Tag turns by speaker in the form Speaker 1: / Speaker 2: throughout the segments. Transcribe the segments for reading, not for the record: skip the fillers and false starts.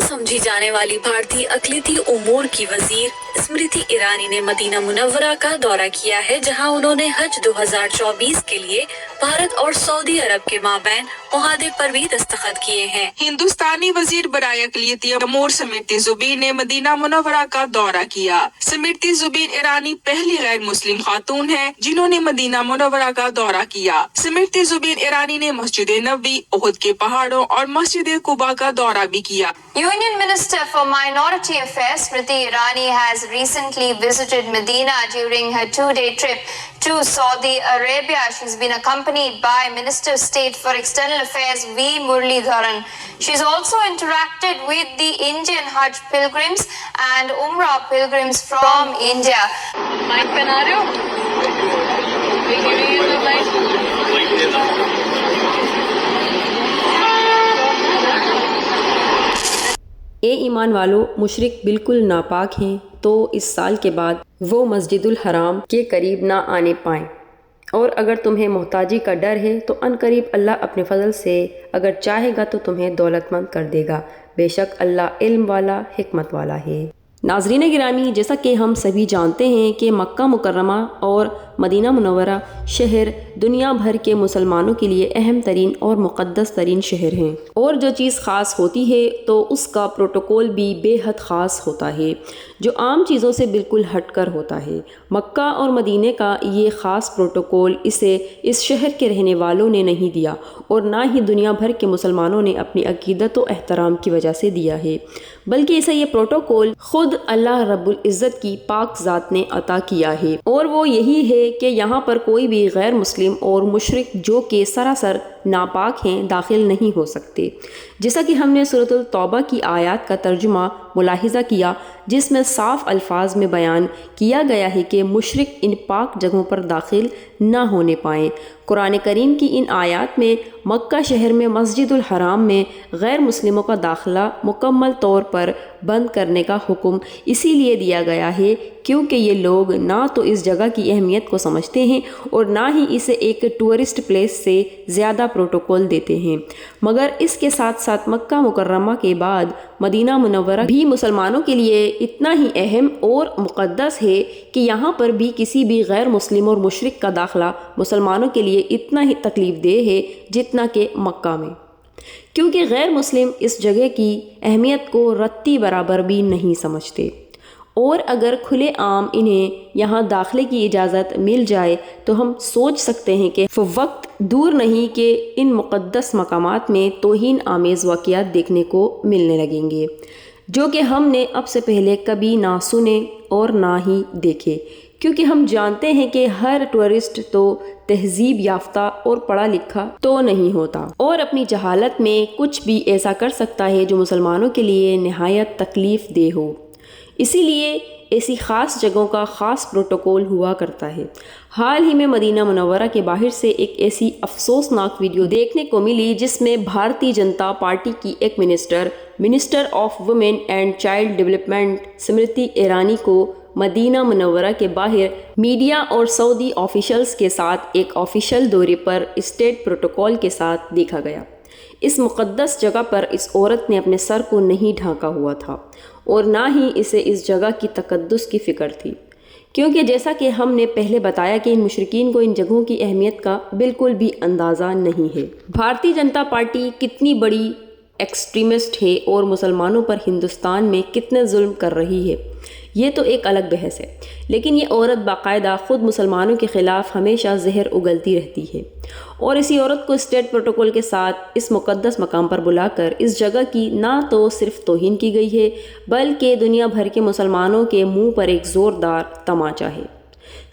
Speaker 1: سمجھی جانے والی بھارتی اقلیتی امور کی وزیر اسمرتی ایرانی نے مدینہ منورہ کا دورہ کیا ہے، جہاں انہوں نے حج 2024 کے لیے بھارت اور سعودی عرب کے مابین معاہدے پر بھی دستخط کیے ہیں۔
Speaker 2: ہندوستانی وزیر برائے اقلیتی امور اسمرتی زبین نے مدینہ منورہ کا دورہ کیا۔ اسمرتی زبین ایرانی پہلی غیر مسلم خاتون ہیں جنہوں نے مدینہ منورہ کا دورہ کیا۔ اسمرتی زبین ایرانی نے مسجد نبوی، احد کے پہاڑوں اور مسجد قباء کا دورہ بھی کیا۔
Speaker 3: Union Minister for Minority Affairs Smriti Irani has recently visited Medina during her two-day trip to Saudi Arabia. She's been accompanied by Minister of State for External Affairs V. Muralidharan. She's also interacted with the Indian Hajj pilgrims and Umrah pilgrims from India.
Speaker 1: Mic بنا رہے ہو؟
Speaker 4: اے ایمان والو، مشرک بالکل ناپاک ہیں تو اس سال کے بعد وہ مسجد الحرام کے قریب نہ آنے پائیں، اور اگر تمہیں محتاجی کا ڈر ہے تو ان قریب اللہ اپنے فضل سے اگر چاہے گا تو تمہیں دولت مند کر دے گا، بے شک اللہ علم والا حکمت والا ہے۔ ناظرین گرامی، جیسا کہ ہم سبھی جانتے ہیں کہ مکہ مکرمہ اور مدینہ منورہ شہر دنیا بھر کے مسلمانوں کے لیے اہم ترین اور مقدس ترین شہر ہیں، اور جو چیز خاص ہوتی ہے تو اس کا پروٹوکول بھی بے حد خاص ہوتا ہے، جو عام چیزوں سے بالکل ہٹ کر ہوتا ہے۔ مکہ اور مدینہ کا یہ خاص پروٹوکول اسے اس شہر کے رہنے والوں نے نہیں دیا، اور نہ ہی دنیا بھر کے مسلمانوں نے اپنی عقیدت و احترام کی وجہ سے دیا ہے، بلکہ اسے یہ پروٹوکول خود اللہ رب العزت کی پاک ذات نے عطا کیا ہے، اور وہ یہی ہے کہ یہاں پر کوئی بھی غیر مسلم اور مشرک جو کہ سراسر ناپاک ہیں داخل نہیں ہو سکتے، جیسا کہ ہم نے سورۃ التوبہ کی آیات کا ترجمہ ملاحظہ کیا، جس میں صاف الفاظ میں بیان کیا گیا ہے کہ مشرک ان پاک جگہوں پر داخل نہ ہونے پائیں۔ قرآن کریم کی ان آیات میں مکہ شہر میں مسجد الحرام میں غیر مسلموں کا داخلہ مکمل طور پر بند کرنے کا حکم اسی لیے دیا گیا ہے کیونکہ یہ لوگ نہ تو اس جگہ کی اہمیت کو سمجھتے ہیں اور نہ ہی اسے ایک ٹورسٹ پلیس سے زیادہ پروٹوکول دیتے ہیں، مگر اس کے ساتھ ساتھ مکہ مکرمہ کے بعد مدینہ منورہ بھی مسلمانوں کے لیے اتنا ہی اہم اور مقدس ہے کہ یہاں پر بھی کسی بھی غیر مسلم اور مشرک کا داخلہ مسلمانوں کے لیے اتنا ہی تکلیف دہ ہے جتنا کہ مکہ میں، کیونکہ غیر مسلم اس جگہ کی اہمیت کو رتی برابر بھی نہیں سمجھتے، اور اگر کھلے عام انہیں یہاں داخلے کی اجازت مل جائے تو ہم سوچ سکتے ہیں کہ وقت دور نہیں کہ ان مقدس مقامات میں توہین آمیز واقعات دیکھنے کو ملنے لگیں گے، جو کہ ہم نے اب سے پہلے کبھی نہ سنے اور نہ ہی دیکھے، کیونکہ ہم جانتے ہیں کہ ہر ٹورسٹ تو تہذیب یافتہ اور پڑھا لکھا تو نہیں ہوتا، اور اپنی جہالت میں کچھ بھی ایسا کر سکتا ہے جو مسلمانوں کے لیے نہایت تکلیف دہ ہو، اسی لیے ایسی خاص جگہوں کا خاص پروٹوکول ہوا کرتا ہے۔ حال ہی میں مدینہ منورہ کے باہر سے ایک ایسی افسوسناک ویڈیو دیکھنے کو ملی جس میں بھارتی جنتا پارٹی کی ایک minister of women and child development Smriti Irani کو مدینہ منورہ کے باہر میڈیا اور سعودی آفیشلز کے ساتھ ایک آفیشل دورے پر اسٹیٹ پروٹوکول کے ساتھ دیکھا گیا۔ اس مقدس جگہ پر اس عورت نے اپنے سر کو نہیں ڈھانکا ہوا تھا، اور نہ ہی اسے اس جگہ کی تقدس کی فکر تھی، کیونکہ جیسا کہ ہم نے پہلے بتایا کہ ان مشرکین کو ان جگہوں کی اہمیت کا بالکل بھی اندازہ نہیں ہے۔ بھارتی جنتا پارٹی کتنی بڑی ایکسٹریمسٹ ہے اور مسلمانوں پر ہندوستان میں کتنے ظلم کر رہی ہے، یہ تو ایک الگ بحث ہے، لیکن یہ عورت باقاعدہ خود مسلمانوں کے خلاف ہمیشہ زہر اگلتی رہتی ہے، اور اسی عورت کو اسٹیٹ پروٹوکول کے ساتھ اس مقدس مقام پر بلا کر اس جگہ کی نہ تو صرف توہین کی گئی ہے بلکہ دنیا بھر کے مسلمانوں کے منہ پر ایک زوردار تماچا ہے۔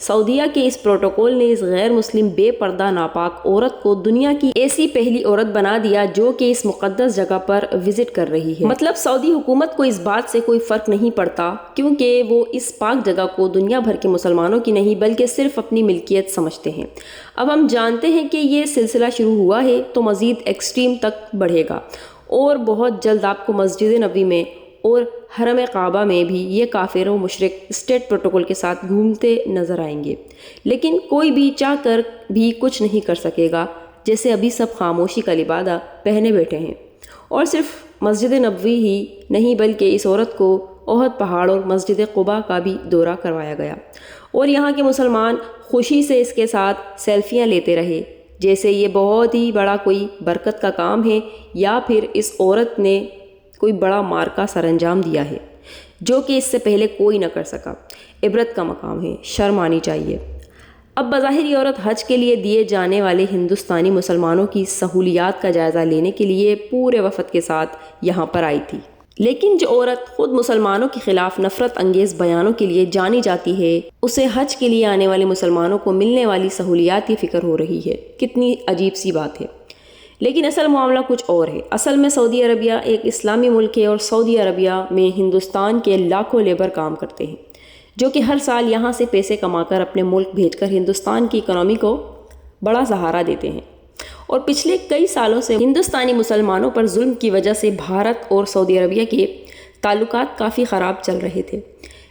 Speaker 4: سعودیہ کے اس پروٹوکول نے اس غیر مسلم بے پردہ ناپاک عورت کو دنیا کی ایسی پہلی عورت بنا دیا جو کہ اس مقدس جگہ پر وزٹ کر رہی ہے۔ مطلب سعودی حکومت کو اس بات سے کوئی فرق نہیں پڑتا کیونکہ وہ اس پاک جگہ کو دنیا بھر کے مسلمانوں کی نہیں بلکہ صرف اپنی ملکیت سمجھتے ہیں۔ اب ہم جانتے ہیں کہ یہ سلسلہ شروع ہوا ہے تو مزید ایکسٹریم تک بڑھے گا، اور بہت جلد آپ کو مسجد نبوی میں اور حرم کعبہ میں بھی یہ کافر و مشرک اسٹیٹ پروٹوکول کے ساتھ گھومتے نظر آئیں گے، لیکن کوئی بھی چاہ کر بھی کچھ نہیں کر سکے گا، جیسے ابھی سب خاموشی کا لبادہ پہنے بیٹھے ہیں، اور صرف مسجد نبوی ہی نہیں بلکہ اس عورت کو احد پہاڑ اور مسجد قباء کا بھی دورہ کروایا گیا اور یہاں کے مسلمان خوشی سے اس کے ساتھ سیلفیاں لیتے رہے جیسے یہ بہت ہی بڑا کوئی برکت کا کام ہے یا پھر اس عورت نے کوئی بڑا مارکا سر انجام دیا ہے جو کہ اس سے پہلے کوئی نہ کر سکا۔ عبرت کا مقام ہے، شرم آنی چاہیے۔ اب بظاہر یہ عورت حج کے لیے دیے جانے والے ہندوستانی مسلمانوں کی سہولیات کا جائزہ لینے کے لیے پورے وفد کے ساتھ یہاں پر آئی تھی، لیکن جو عورت خود مسلمانوں کے خلاف نفرت انگیز بیانوں کے لیے جانی جاتی ہے اسے حج کے لیے آنے والے مسلمانوں کو ملنے والی سہولیات کی فکر ہو رہی ہے۔ کتنی عجیب سی بات ہے، لیکن اصل معاملہ کچھ اور ہے۔ اصل میں سعودی عربیہ ایک اسلامی ملک ہے اور سعودی عربیہ میں ہندوستان کے لاکھوں لیبر کام کرتے ہیں جو کہ ہر سال یہاں سے پیسے کما کر اپنے ملک بھیج کر ہندوستان کی اکنامی کو بڑا سہارا دیتے ہیں، اور پچھلے کئی سالوں سے ہندوستانی مسلمانوں پر ظلم کی وجہ سے بھارت اور سعودی عربیہ کے تعلقات کافی خراب چل رہے تھے،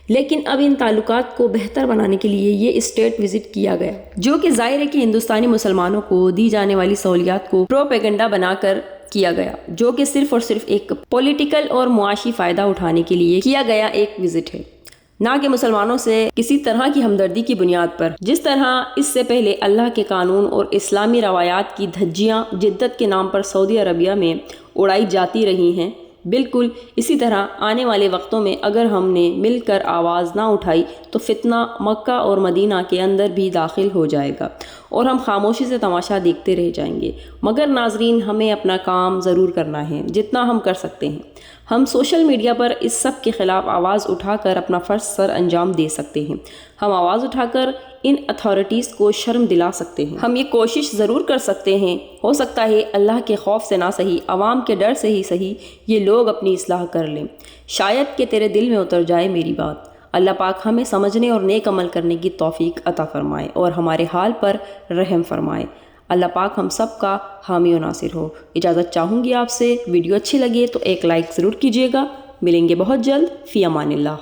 Speaker 4: لیکن اب ان تعلقات کو بہتر بنانے کے لیے یہ اسٹیٹ وزٹ کیا گیا جو کہ ظاہر ہے کہ ہندوستانی مسلمانوں کو دی جانے والی سہولیات کو پروپیگنڈا بنا کر کیا گیا، جو کہ صرف اور صرف ایک پولیٹیکل اور معاشی فائدہ اٹھانے کے لیے کیا گیا ایک وزٹ ہے، نہ کہ مسلمانوں سے کسی طرح کی ہمدردی کی بنیاد پر۔ جس طرح اس سے پہلے اللہ کے قانون اور اسلامی روایات کی دھجیاں جدت کے نام پر سعودی عربیہ میں اڑائی جاتی رہی ہیں، بالکل اسی طرح آنے والے وقتوں میں اگر ہم نے مل کر آواز نہ اٹھائی تو فتنہ مکہ اور مدینہ کے اندر بھی داخل ہو جائے گا اور ہم خاموشی سے تماشا دیکھتے رہ جائیں گے۔ مگر ناظرین، ہمیں اپنا کام ضرور کرنا ہے جتنا ہم کر سکتے ہیں۔ ہم سوشل میڈیا پر اس سب کے خلاف آواز اٹھا کر اپنا فرض سر انجام دے سکتے ہیں۔ ہم آواز اٹھا کر ان اتھارٹیز کو شرم دلا سکتے ہیں۔ ہم یہ کوشش ضرور کر سکتے ہیں، ہو سکتا ہے اللہ کے خوف سے نہ صحیح، عوام کے ڈر سے ہی صحیح، یہ لوگ اپنی اصلاح کر لیں۔ شاید کہ تیرے دل میں اتر جائے میری بات۔ اللہ پاک ہمیں سمجھنے اور نیک عمل کرنے کی توفیق عطا فرمائے اور ہمارے حال پر رحم فرمائے۔ اللہ پاک ہم سب کا حامی و ناصر ہو۔ اجازت چاہوں گی آپ سے، ویڈیو اچھی لگے تو ایک لائک ضرور کیجیے گا۔ ملیں گے بہت جلد، فی امان اللہ۔